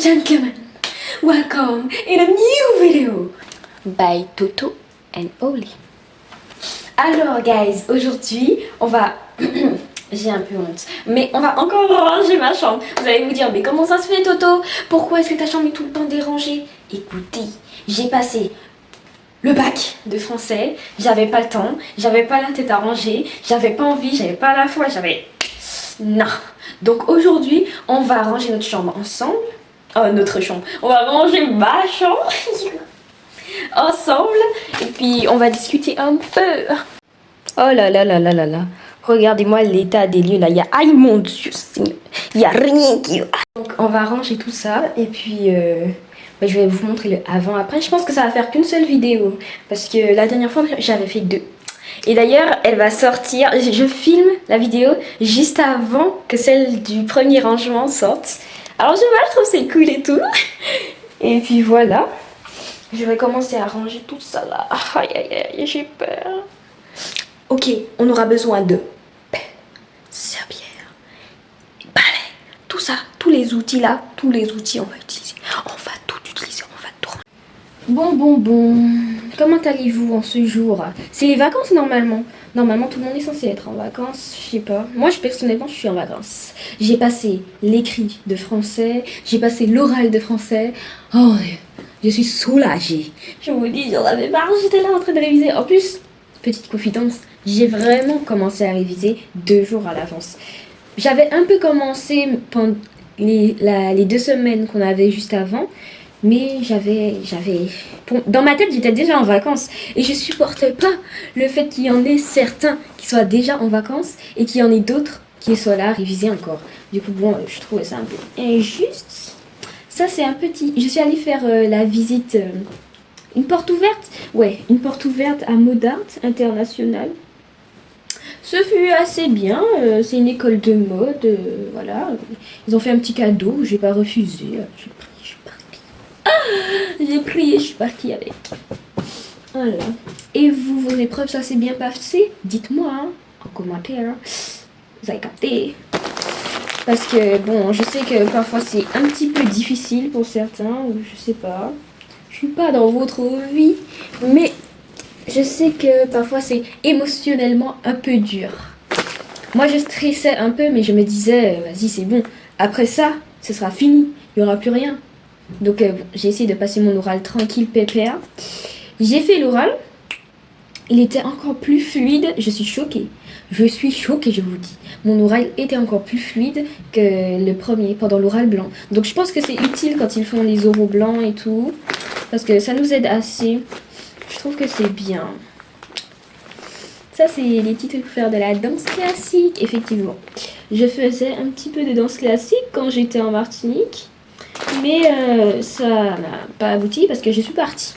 gentlemen, welcome in a new video by Toto and Oli. Alors guys, aujourd'hui on va... J'ai un peu honte, mais on va encore ranger ma chambre. Vous allez vous dire, mais comment ça se fait Toto? Pourquoi est-ce que ta chambre est tout le temps dérangée? Écoutez, j'ai passé le bac de français, j'avais pas le temps, j'avais pas la tête à ranger, j'avais pas envie, j'avais pas la foi, j'avais... Non. Donc aujourd'hui, on va ranger notre chambre ensemble. Oh, notre chambre. On va ranger ma chambre ensemble. Et puis, on va discuter un peu. Oh là là là là là là. Regardez-moi l'état des lieux là. Il y a... Aïe mon Dieu, il n'y a rien qui... Donc, on va ranger tout ça. Et puis, je vais vous montrer le avant-après. Je pense que ça va faire qu'une seule vidéo. Parce que la dernière fois, j'avais fait 2. Et d'ailleurs, elle va sortir, je filme la vidéo juste avant que celle du premier rangement sorte. Alors je trouve c'est cool et tout. Et puis voilà. Je vais commencer à ranger tout ça là. Aïe aïe aïe, j'ai peur. Ok, on aura besoin de serpillère, balai, tout ça, tous les outils là, tous les outils on va utiliser. On va tout utiliser, on va tout ranger. Bon. Comment allez-vous en ce jour? C'est les vacances normalement. Normalement, tout le monde est censé être en vacances. Je sais pas. Moi, personnellement, je suis en vacances. J'ai passé l'écrit de français. J'ai passé l'oral de français. Oh, je suis soulagée. Je vous dis, j'en avais marre. J'étais là en train de réviser. En plus, petite confidence, j'ai vraiment commencé à réviser 2 jours à l'avance. J'avais un peu commencé pendant les 2 semaines qu'on avait juste avant. Mais dans ma tête, j'étais déjà en vacances. Et je supportais pas le fait qu'il y en ait certains qui soient déjà en vacances et qu'il y en ait d'autres qui soient là à réviser encore. Du coup, bon, je trouvais ça un peu injuste. Ça, c'est un petit... Je suis allée faire la visite... une porte ouverte? Ouais, une porte ouverte à Modart International. Ce fut assez bien. C'est une école de mode. Voilà. Ils ont fait un petit cadeau. J'ai pas refusé. J'ai prié, je suis partie avec. Voilà. Et vous, vos épreuves, ça s'est bien passé? Dites-moi hein, en commentaire. Vous avez capté? Parce que, bon, je sais que parfois c'est un petit peu difficile pour certains, ou je sais pas. Je suis pas dans votre vie, mais je sais que parfois c'est émotionnellement un peu dur. Moi, je stressais un peu, mais je me disais, vas-y, c'est bon. Après ça, ce sera fini. Il n'y aura plus rien. Donc j'ai essayé de passer mon oral tranquille, pépère. J'ai fait l'oral. Il était encore plus fluide. Je suis choquée. Je vous dis. Mon oral était encore plus fluide que le premier, pendant l'oral blanc. Donc je pense que c'est utile quand ils font les oraux blancs et tout. Parce que ça nous aide assez. Je trouve que c'est bien. Ça, c'est les titres pour faire de la danse classique. Effectivement. Je faisais un petit peu de danse classique quand j'étais en Martinique. Mais ça n'a pas abouti parce que je suis partie.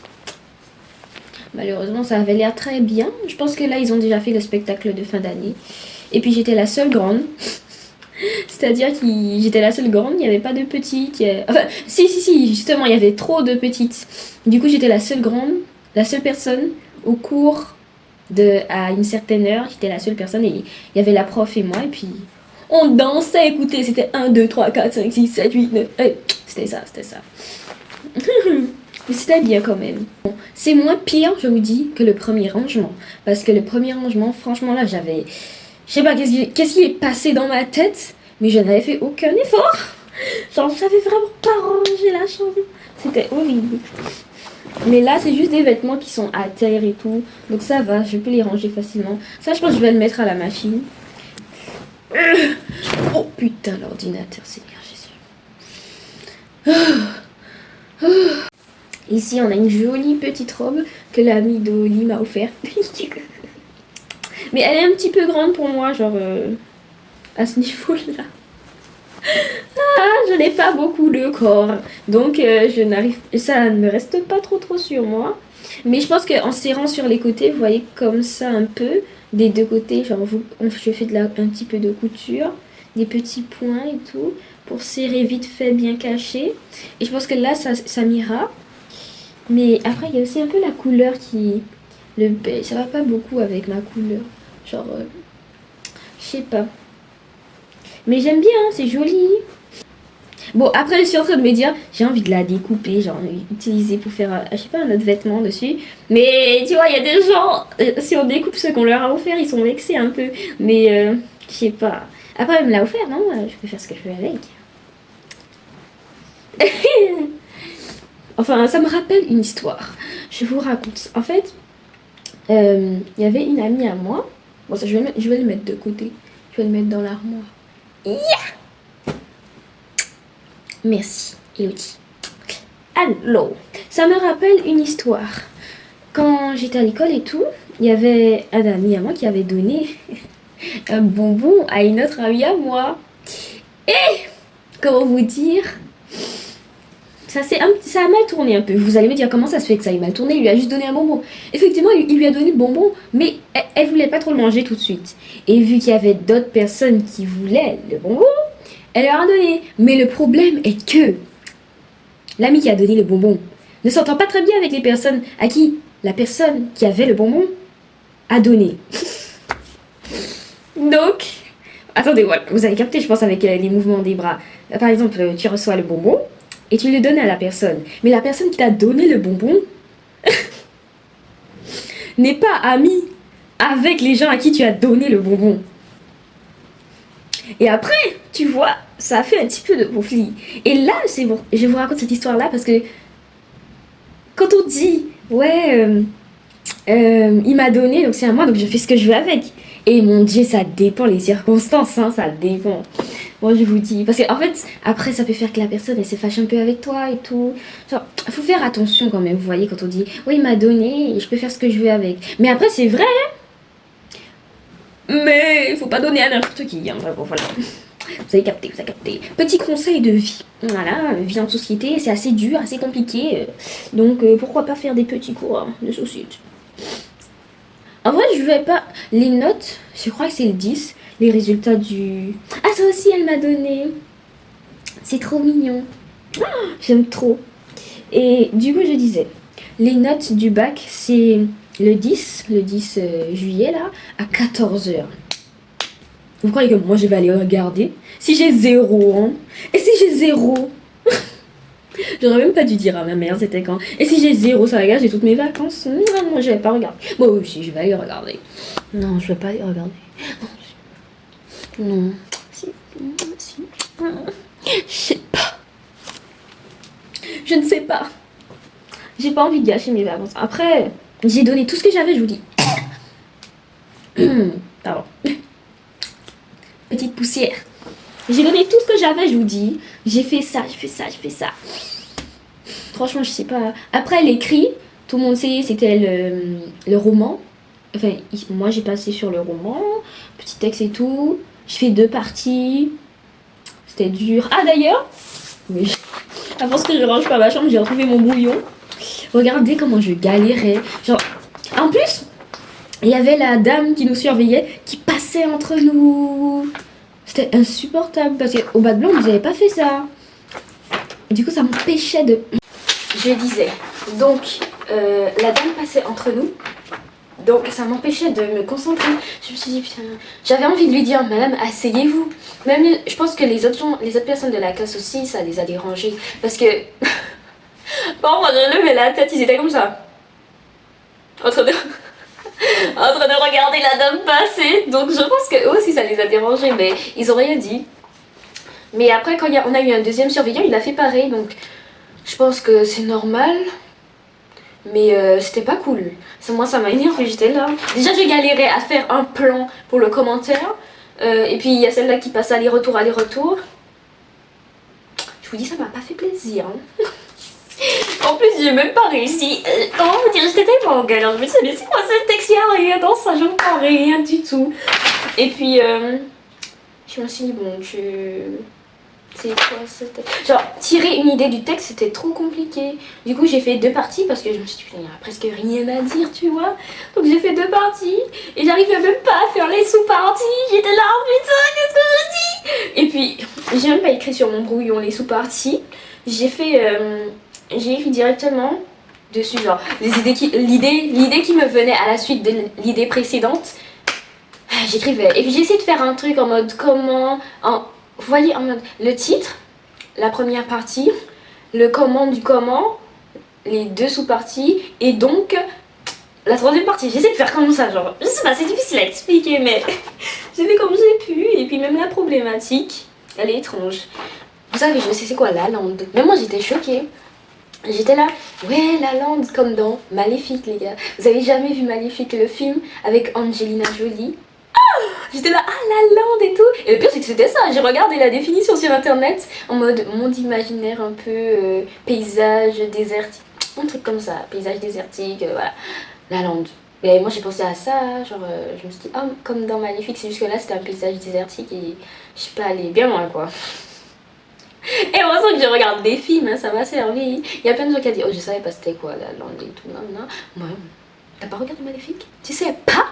Malheureusement, ça avait l'air très bien. Je pense que là, ils ont déjà fait le spectacle de fin d'année. Et puis, j'étais la seule grande. C'est-à-dire que j'étais la seule grande. Il n'y avait pas de petites. Enfin, si, justement, il y avait trop de petites. Du coup, j'étais la seule grande, la seule personne au cours à une certaine heure. J'étais la seule personne et il y avait la prof et moi. Et puis... on dansait, écoutez, c'était 1, 2, 3, 4, 5, 6, 7, 8, 9. C'était ça. Mais c'était bien quand même. Bon, c'est moins pire, je vous dis, que le premier rangement. Parce que le premier rangement, franchement, là, j'avais... Je sais pas qu'est-ce qui est passé dans ma tête, mais je n'avais fait aucun effort. Genre, j'avais vraiment pas rangé la chambre. C'était horrible. Mais là, c'est juste des vêtements qui sont à terre et tout. Donc ça va, je peux les ranger facilement. Ça, je pense que je vais le mettre à la machine. Oh putain, l'ordinateur, Seigneur Jésus. Ici, on a une jolie petite robe que l'ami d'Oli m'a offerte. Mais elle est un petit peu grande pour moi, genre à ce niveau-là. Je n'ai pas beaucoup de corps. Donc, ça ne me reste pas trop sur moi. Mais je pense qu'en serrant sur les côtés, vous voyez comme ça un peu, des 2 côtés, genre je fais un petit peu de couture, des petits points et tout, pour serrer vite fait, bien caché. Et je pense que là, ça m'ira. Mais après, il y a aussi un peu la couleur qui... Le beige, ça va pas beaucoup avec ma couleur. Genre, je sais pas. Mais j'aime bien, c'est joli. Bon, après, je suis en train de me dire, j'ai envie de la découper, genre, utiliser pour faire, je sais pas, un autre vêtement dessus. Mais tu vois, il y a des gens, si on découpe ce qu'on leur a offert, ils sont vexés un peu. Mais, je sais pas. Après, elle me l'a offert, non? Je peux faire ce que je veux avec. Enfin, ça me rappelle une histoire. Je vous raconte. En fait, il y avait une amie à moi. Bon, ça, je vais le mettre de côté. Je vais le mettre dans l'armoire. Yeah! Merci, Elodie. Alors, ça me rappelle une histoire. Quand j'étais à l'école et tout, il y avait un ami à moi qui avait donné un bonbon à une autre amie à moi. Et, comment vous dire, ça a mal tourné un peu. Vous allez me dire comment ça se fait que ça ait mal tourné. Il lui a juste donné un bonbon. Effectivement, il lui a donné le bonbon, mais elle voulait pas trop le manger tout de suite. Et vu qu'il y avait d'autres personnes qui voulaient le bonbon, elle leur a donné. Mais le problème est que l'ami qui a donné le bonbon ne s'entend pas très bien avec les personnes à qui la personne qui avait le bonbon a donné. Donc, attendez, voilà, vous avez capté, je pense, avec les mouvements des bras. Par exemple, tu reçois le bonbon et tu le donnes à la personne. Mais la personne qui t'a donné le bonbon n'est pas amie avec les gens à qui tu as donné le bonbon. Et après, tu vois, ça a fait un petit peu de conflit. Et là, c'est bon, je vous raconte cette histoire-là parce que quand on dit, ouais, il m'a donné, donc c'est à moi, donc je fais ce que je veux avec. Et mon Dieu, ça dépend les circonstances, hein, ça dépend. Moi, je vous dis, parce qu'en fait, après, ça peut faire que la personne, elle se fâche un peu avec toi et tout. Genre, faut faire attention quand même, vous voyez, quand on dit, oui, il m'a donné, et je peux faire ce que je veux avec. Mais après, c'est vrai, mais il faut pas donner à n'importe qui, hein, bon, voilà. Vous avez capté, vous avez capté. Petit conseil de vie. Voilà, vie en société, c'est assez dur, assez compliqué. Donc, pourquoi pas faire des petits cours de société. En vrai, je vais pas... Les notes, je crois que c'est le 10. Les résultats du... Ah, ça aussi, elle m'a donné. C'est trop mignon. Oh, j'aime trop. Et du coup, je disais, les notes du bac, c'est le 10 juillet, là, à 14h. Vous croyez que moi, je vais aller regarder? Si j'ai 0, hein? Et si j'ai 0? J'aurais même pas dû dire à ma mère c'était quand. Et si j'ai 0, ça regarde, j'ai toutes mes vacances. Non, moi je vais pas regarder. Bon, oui, si, je vais aller regarder. Non, je vais pas aller regarder. Non. Si. Je sais pas. Je ne sais pas. J'ai pas envie de gâcher mes vacances. Après, j'ai donné tout ce que j'avais, je vous dis. Pardon. Petite poussière. J'ai donné tout ce que j'avais, je vous dis. J'ai fait ça. Franchement, je sais pas. Après, l'écrit, tout le monde sait, c'était le roman. Enfin, moi, j'ai passé sur le roman. Petit texte et tout. Je fais 2 parties. C'était dur. Ah, d'ailleurs, oui. Avant que je range pas ma chambre, j'ai retrouvé mon brouillon. Regardez comment je galérais. Genre, en plus, il y avait la dame qui nous surveillait qui passait entre nous. C'était insupportable parce qu'au Bac Blanc, vous n'avez pas fait ça. Du coup, ça m'empêchait de... Je disais, donc, la dame passait entre nous. Donc, ça m'empêchait de me concentrer. Je me suis dit, putain, j'avais envie de lui dire, madame, asseyez-vous. Même, je pense que les autres personnes de la classe aussi, ça les a dérangés. Parce que, bon, moi, je levais la tête, ils étaient comme ça. En train de regarder la dame passer. Donc, je pense que eux aussi, ça les a dérangés, mais ils ont rien dit. Mais après, quand on a eu un deuxième surveillant, il a fait pareil. Donc, je pense que c'est normal. Mais c'était pas cool. Moi, ça m'a énervé, j'étais là. Déjà, j'ai galéré à faire un plan pour le commentaire. Et puis, il y a celle-là qui passe aller-retour. Je vous dis, ça m'a pas fait plaisir. Hein. En plus, j'ai même pas réussi. Comment vous dire, j'étais tellement en galère. Je me disais, mais c'est quoi ce texte? Il y a rien dans ça, je ne comprends rien du tout. Et puis, je me suis dit, bon, c'est quoi ce texte? Genre, tirer une idée du texte, c'était trop compliqué. Du coup, j'ai fait 2 parties parce que je me suis dit, il n'y a presque rien à dire, tu vois. Donc, j'ai fait 2 parties et j'arrivais même pas à faire les sous-parties. J'étais là, putain, qu'est-ce que je dis? Et puis, j'ai même pas écrit sur mon brouillon les sous-parties. J'ai écrit directement dessus, genre, l'idée qui me venait à la suite de l'idée précédente. J'écrivais. Et puis, j'ai essayé de faire un truc en mode comment... Vous voyez, en mode, le titre, la première partie, le comment du comment, les 2 sous-parties, et donc la 3e partie. J'essaie de faire comme ça, genre, je sais pas, c'est difficile à expliquer, mais j'ai fait comme j'ai pu, et puis même la problématique, elle est étrange. Vous savez, je sais c'est quoi La Lande. Même moi j'étais choquée. J'étais là, ouais, La Lande, comme dans Maléfique, les gars. Vous avez jamais vu Maléfique, le film avec Angelina Jolie? J'étais là, ah, La Lande et tout. Et le pire, c'est que c'était ça. J'ai regardé la définition sur internet en mode monde imaginaire, un peu paysage désertique. Un truc comme ça, paysage désertique, voilà. La Lande. Et moi, j'ai pensé à ça. Genre, je me suis dit, ah, comme dans Maléfique, c'est juste que là, c'était un paysage désertique et je suis pas allée bien loin, quoi. Et heureusement que je regarde des films, hein, ça m'a servi. Il y a plein de gens qui ont dit, oh, je savais pas c'était quoi La Lande et tout. Non, non. Moi, t'as pas regardé Maléfique? Tu sais pas?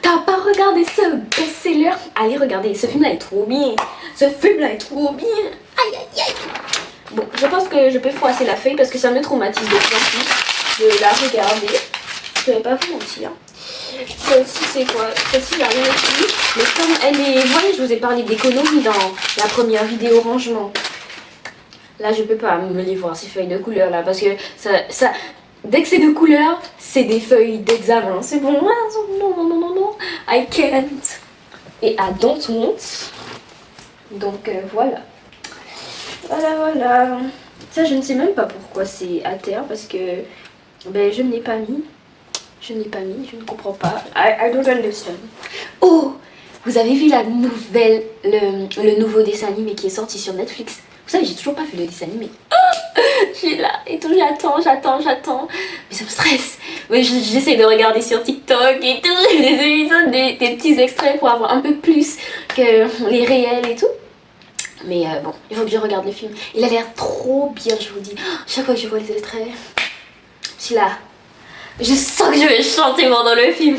T'as pas regardé ce best-seller? Allez regarder, ce film là est trop bien. Ce film là est trop bien. Aïe aïe aïe. Bon, je pense que je peux froisser la feuille parce que ça me traumatise de plus en plus de la regarder. Je vais pas vous mentir. Celle-ci c'est quoi? Celle-ci j'ai rien écrit. Mais comme elle est... Vous voyez, je vous ai parlé d'économie dans la première vidéo rangement. Là je peux pas me les voir ces feuilles de couleur là parce que ça... Dès que c'est de couleur, c'est des feuilles d'examen. C'est bon, non, non, non, non, non, I can't. Et I don't want. Donc voilà. Voilà, voilà. Ça, je ne sais même pas pourquoi c'est à terre parce que ben, je ne l'ai pas mis. Je ne l'ai pas mis, je ne comprends pas. I don't understand. Oh, vous avez vu la nouvelle, le nouveau dessin animé qui est sorti sur Netflix? Vous savez, j'ai toujours pas vu le dessin animé. Je suis là et tout, j'attends. Mais ça me stresse. Mais j'essaie de regarder sur TikTok et tout, des épisodes, des petits extraits pour avoir un peu plus que les réels et tout. Mais bon, il faut que je regarde le film. Il a l'air trop bien, je vous dis. Chaque fois que je vois les extraits, je suis là. Je sens que je vais chanter pendant le film.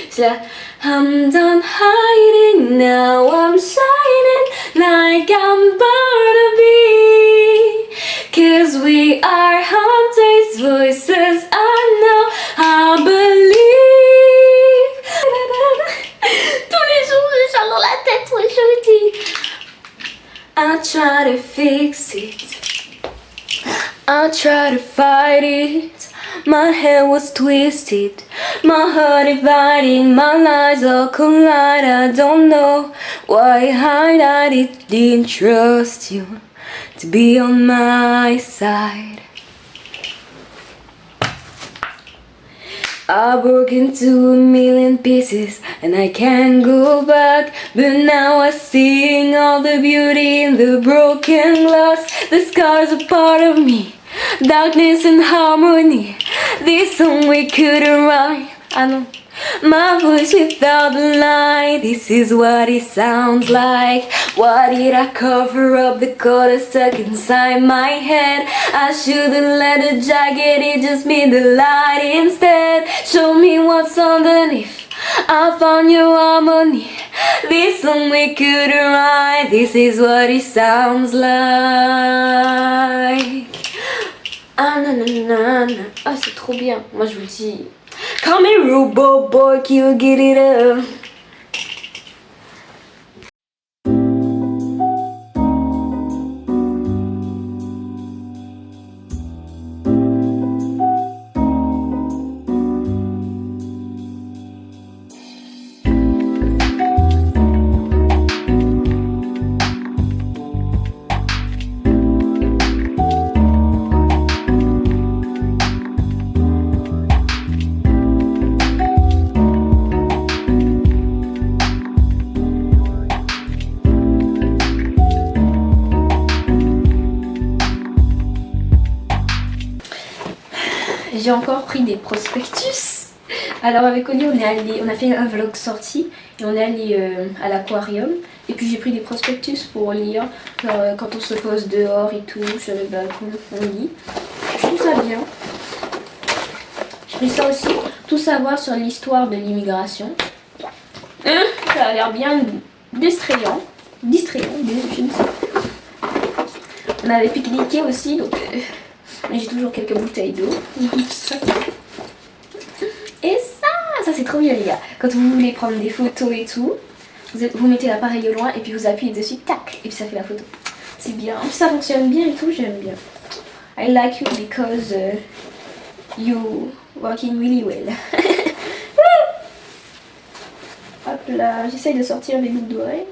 Je suis là. I'm done hiding, now I'm shining like I'm born to be. 'Cause we are hunters, voices I know, I believe. Tous les jours, j'ai ça dans la tête, ouais, je me dis. I try to fix it, I try to fight it. My head was twisted, my heart divided, my lies all collide. I don't know why I didn't trust you to be on my side. I broke into a million pieces and I can't go back. But now I'm seeing all the beauty in the broken glass. The scars are part of me, darkness and harmony. This song we couldn't write. I know my voice without the light. This is what it sounds like. Why did I cover up the color stuck inside my head? I shouldn't let the jagged edges be the light instead. Show me what's underneath, I found your harmony. This song we couldn't write. This is what it sounds like. Ah nanana. Ah c'est trop bien. Moi je vous dis, call me Robo Boy, you get it up. J'ai encore pris des prospectus. Alors avec Oli on a fait un vlog sorti et on est allé à l'aquarium. Et puis j'ai pris des prospectus pour lire quand on se pose dehors et tout, sur le balcon, on lit. Je trouve ça bien. J'ai pris ça aussi, tout savoir sur l'histoire de l'immigration. Ça a l'air bien distrayant, je ne sais pas. On avait pique-niqué aussi, donc j'ai toujours quelques bouteilles d'eau. Et ça c'est trop bien les gars. Quand vous voulez prendre des photos et tout, vous mettez l'appareil au loin et puis vous appuyez dessus, tac, et puis ça fait la photo. C'est bien, ça fonctionne bien et tout, j'aime bien. I like you because you working really well. Hop là, j'essaye de sortir mes boucles d'oreilles.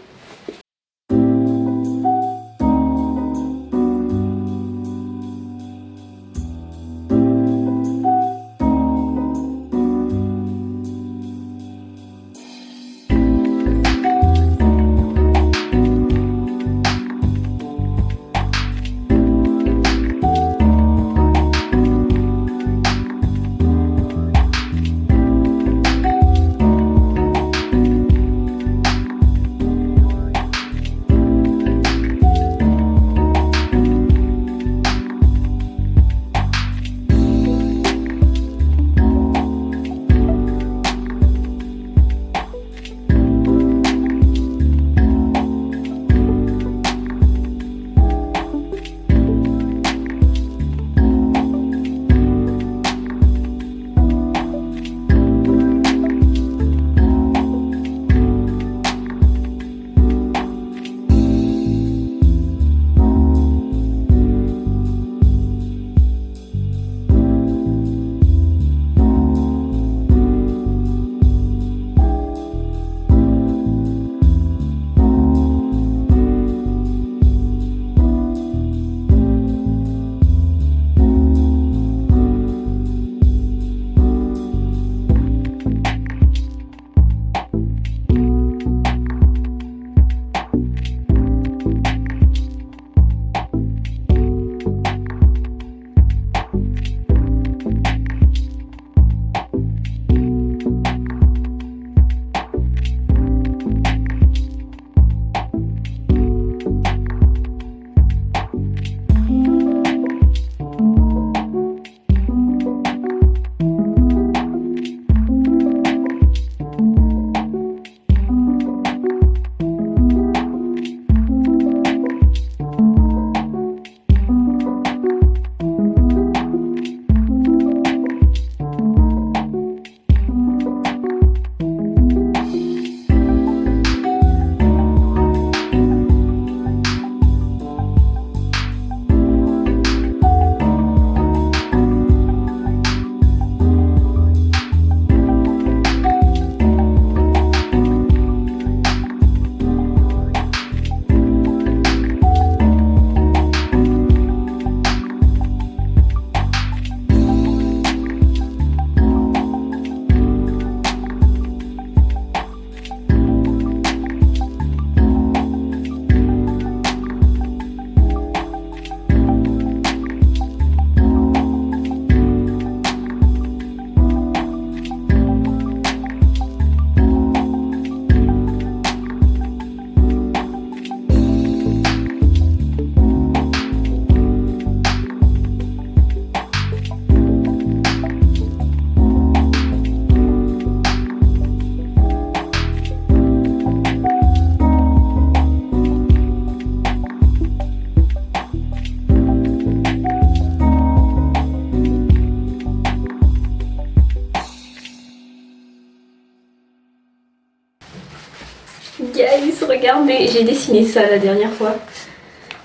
Guys, regardez, j'ai dessiné ça la dernière fois.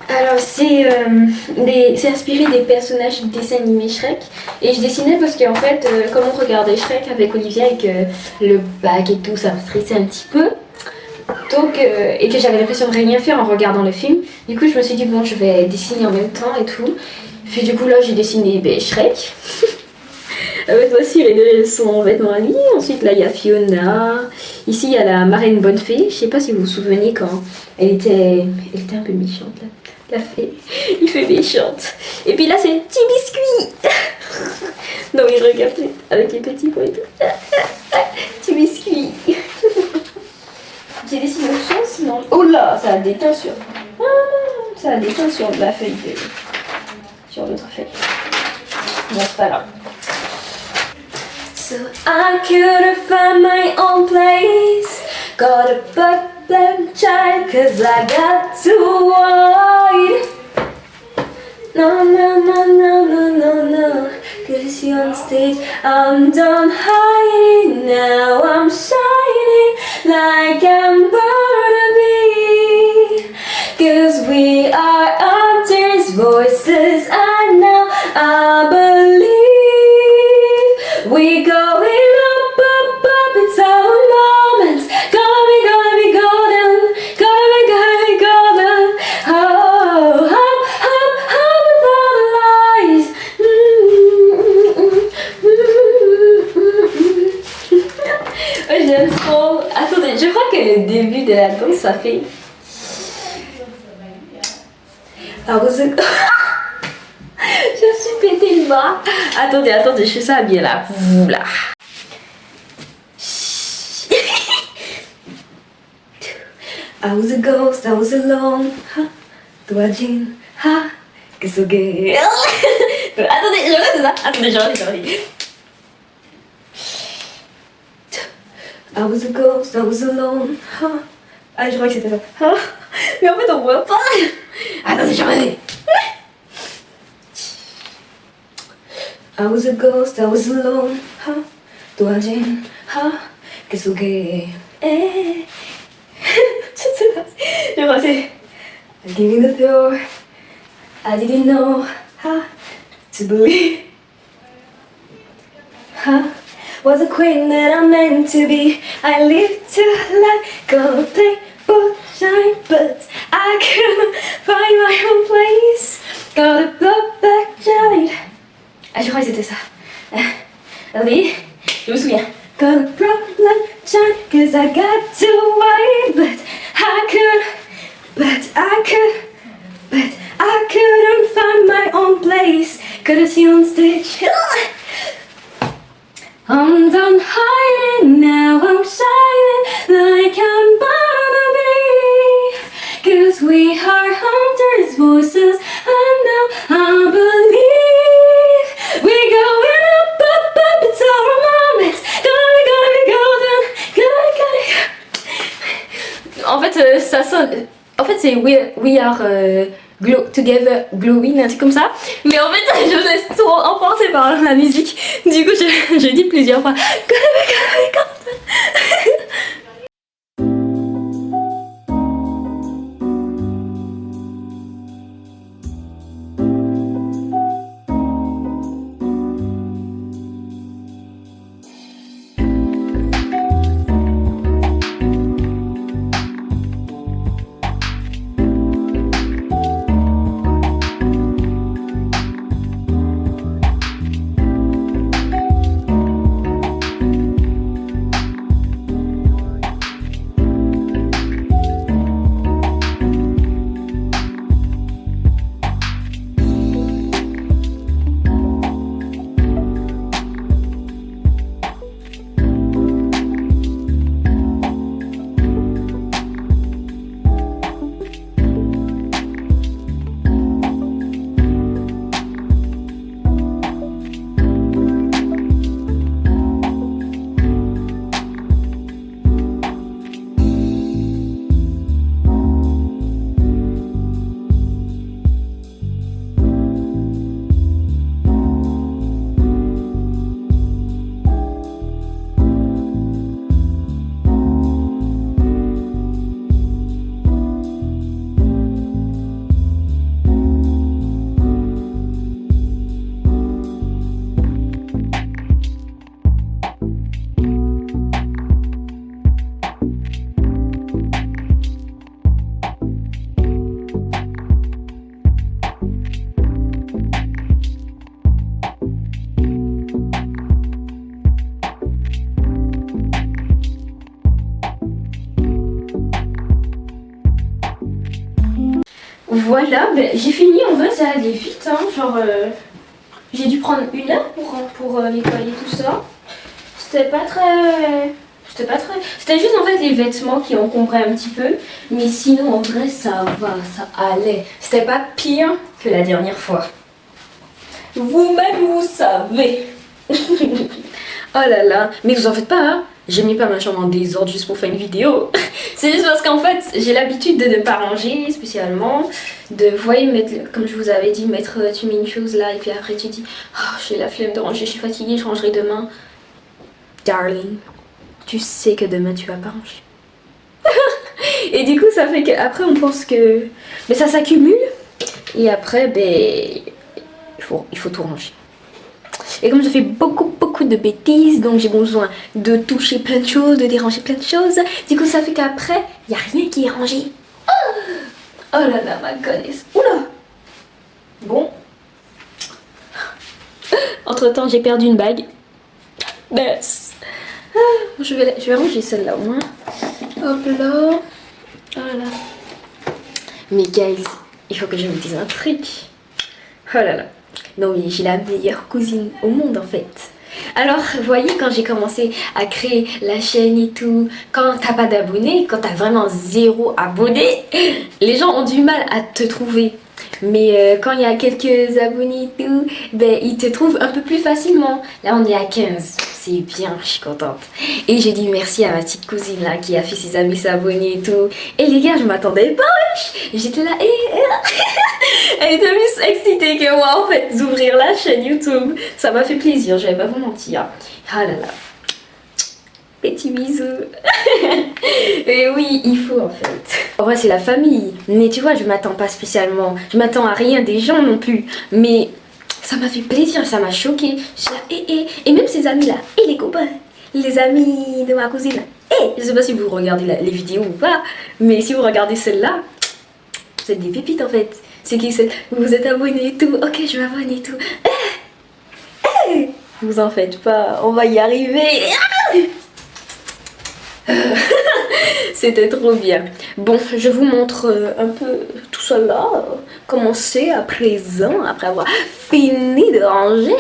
Alors c'est inspiré des personnages du dessin animé Shrek. Et je dessinais parce qu'en fait, comme on regardait Shrek avec Olivia et que le bac et tout, ça me stressait un petit peu. Donc, et que j'avais l'impression de rien faire en regardant le film. Du coup, je me suis dit, bon, je vais dessiner en même temps et tout. Puis du coup, là, j'ai dessiné Shrek. Avec voici son vêtement à lui. Ensuite, là, il y a Fiona. Ici, il y a la marraine bonne fée. Je sais pas si vous vous souvenez quand elle était un peu méchante, là. La fée, il fait méchante. Et puis là, c'est Petit Biscuit. Non, il regarde avec les petits points et tout. Petit Biscuit. J'ai dessiné autre chose, sinon... Oh là, ça a des teintes ça a des teintes sur la feuille sur l'autre feuille. Bon, c'est pas grave. So I couldn't find my own place. Got a problem child cause I got too wide. No, no, no, no, no, no, no. Cause you're on stage, I'm done hiding. Now I'm shining like I'm born to be. Cause we are voices I know, I believe we going up, up, up, it's our moment. Gonna be golden, gonna be golden. Oh, hop, hop, hop with all the lies. J'aime trop. Attendez, je crois que le début de la danse, ça fait... I was a... Je me suis pété le bras. Attendez, je fais ça bien là. Là. I was a ghost, I was alone. Doajin, ha, kesuge. Attendez, je refais ça. Attendez, je refais. I was a ghost, I was alone. Ah, je crois que c'était ça. Mais en fait, on voit pas. Attendez, je refais. I was a ghost, I was alone. Doajin, ha, kesuge. Je refais. I gave you the door. I didn't know how to believe. Was a queen that I'm meant to be. I lived to like go play both shine, but I couldn't find my own place. Got a blood back child. Ah, je crois que c'était ça. Attendez, je me souviens. Got a problem shine, cause I got too wide, but I couldn't find my own place. Couldn't see on stage. I'm done hiding, now I'm shining like I'm bound to be. Cause we are hunters' voices, and now I believe we're going up, up, up, it's our moment. Gonna be golden. En fait, ça sonne... En fait, c'est We Are Together Glowing, un truc comme ça. Mais en fait, je laisse trop emporter par la musique. Du coup, je dis plusieurs fois. Voilà, ben, j'ai fini, en fait ça allait vite, hein, genre j'ai dû prendre 1 heure pour nettoyer tout ça. C'était pas très... C'était juste en fait les vêtements qui encombraient un petit peu, mais sinon en vrai ça va, ça allait. C'était pas pire que la dernière fois. Vous-même vous savez. Oh là là, mais vous en faites pas, hein. J'ai mis pas ma chambre en désordre juste pour faire une vidéo. C'est juste parce qu'en fait, j'ai l'habitude de ne pas ranger spécialement. De, vous voyez, mettre, comme je vous avais dit, mettre, tu mets une chose là et puis après tu dis oh, j'ai la flemme de ranger, je suis fatiguée, je rangerai demain. Darling, tu sais que demain tu vas pas ranger. Et du coup, ça fait qu'après on pense que... Mais ça s'accumule. Et après, ben, il faut tout ranger. Et comme je fais beaucoup de bêtises, donc j'ai besoin de toucher plein de choses, de déranger plein de choses. Du coup, ça fait qu'après, il n'y a rien qui est rangé. Oh là là, ma goodness. Oula. Bon. Entre-temps, j'ai perdu une bague. Yes. Je vais ranger celle-là au moins. Hop là. Voilà. Mais guys, il faut que je vous dise un truc. Oh là là. Non oui, j'ai la meilleure cousine au monde en fait. Alors, vous voyez, quand j'ai commencé à créer la chaîne et tout, quand t'as pas d'abonnés, quand t'as vraiment 0 abonnés, les gens ont du mal à te trouver. Mais quand il y a quelques abonnés et tout, ben, ils te trouvent un peu plus facilement. Là, on est à 15. C'est bien, je suis contente. Et j'ai dit merci à ma petite cousine là qui a fait ses amis s'abonner et tout. Et les gars, je m'attendais pas, wesh. J'étais là et... Elle était plus excitée que moi en fait d'ouvrir la chaîne YouTube. Ça m'a fait plaisir, je vais pas vous mentir. Ah là là. Petit bisou. Et oui, il faut en fait. En vrai, c'est la famille. Mais tu vois, je m'attends pas spécialement. Je m'attends à rien des gens non plus. Mais ça m'a fait plaisir, ça m'a choqué. Et même ces amis-là, et les copains, les amis de ma cousine. Je sais pas si vous regardez les vidéos ou pas, mais si vous regardez celle-là, vous êtes des pépites en fait. C'est qui vous êtes abonnés et tout. Ok, je m'abonne et tout. Vous en faites pas, on va y arriver. C'était trop bien. Bon, je vous montre un peu tout ça là. Comment c'est à présent, après avoir fini de ranger.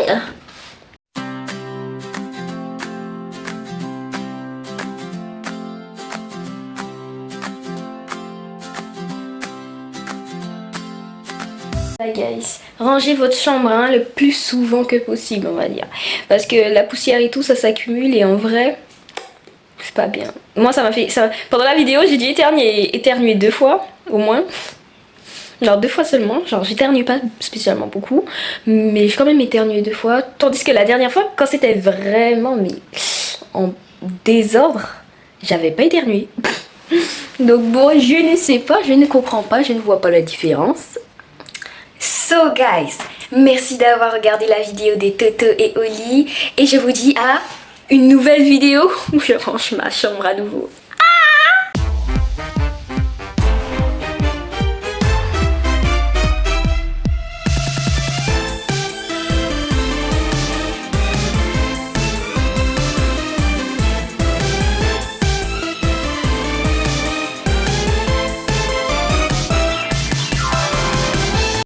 Guys, rangez votre chambre hein, le plus souvent que possible, on va dire. Parce que la poussière et tout, ça s'accumule et en vrai... c'est pas bien. Moi ça m'a fait... Pendant la vidéo j'ai dû éternuer 2 fois au moins. Genre 2 fois seulement. Genre j'éternue pas spécialement beaucoup. Mais j'ai quand même éternué 2 fois. Tandis que la dernière fois quand c'était vraiment mais en désordre, j'avais pas éternué. Donc bon, je ne sais pas, je ne comprends pas, je ne vois pas la différence. So guys, merci d'avoir regardé la vidéo des Toto et Oli. Et je vous dis à une nouvelle vidéo où je range ma chambre à nouveau.